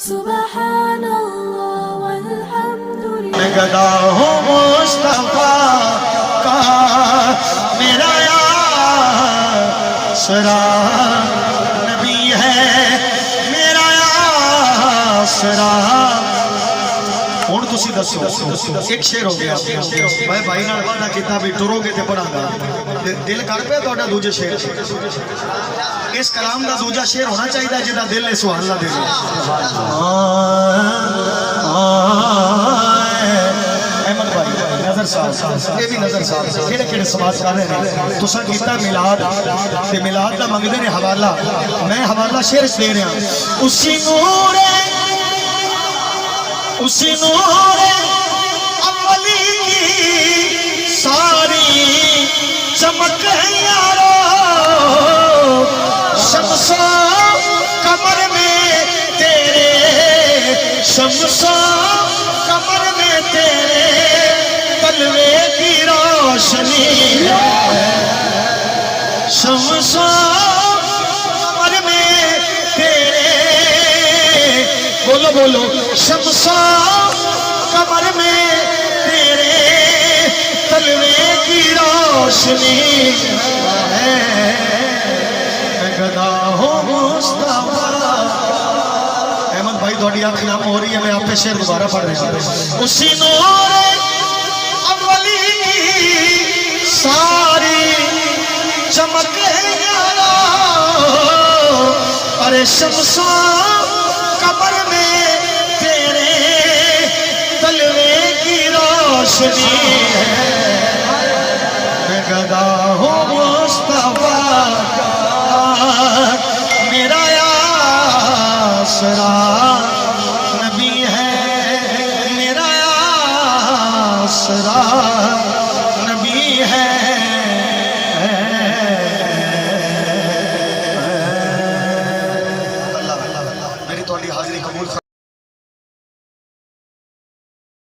سبحان اللہ والحمد للہ. میں گدا ہوں مصطفیٰ کا میرا آسرا نبی ہے میرا آسرا. ہوں تسی دسو ایک شعر ہو گیا میں بھائی نال وعدہ کیتا بھی ٹرو گے تے پڑھاں گا دل کر پیا تہاڈا دوجے شعر اس کلام دا دوجا شعر ہونا چاہیے جدا دل نے سبحان اللہ دے احمد بھائی نظر صاحب یہ بھی نظر صاحب کہڑے کہڑے سماج کر رہے ہیں تساں کیتا میلاد تے میلاد دا منگدے نے حوالہ میں حوالہ شعر دے رہا اسی نور اولی ساری چمک یارو شمس کمر میں تیرے شمس کمر میں تیرے تلوے کی روشنی شمس کمر میں تیرے بولو بولو شمس کمر میں تیرے تلوے کی روشنی ہے میں گدا ہوں مصطفیٰ. احمد بھائی تھوڑی آنکھ نام ہو رہی ہے میں آپ پہ شعر دوبارہ پڑھ رہا ہوں. اسی نور اولی ساری چمک یارو ارے شمس کمر میں تیرے تلوے کی روشنی ہے میں گدا ہوں مصطفیٰ کا میرا آسرا نبی ہے میرا آسرا نبی ہے. اللہ میری تھوڑی حاضری قبول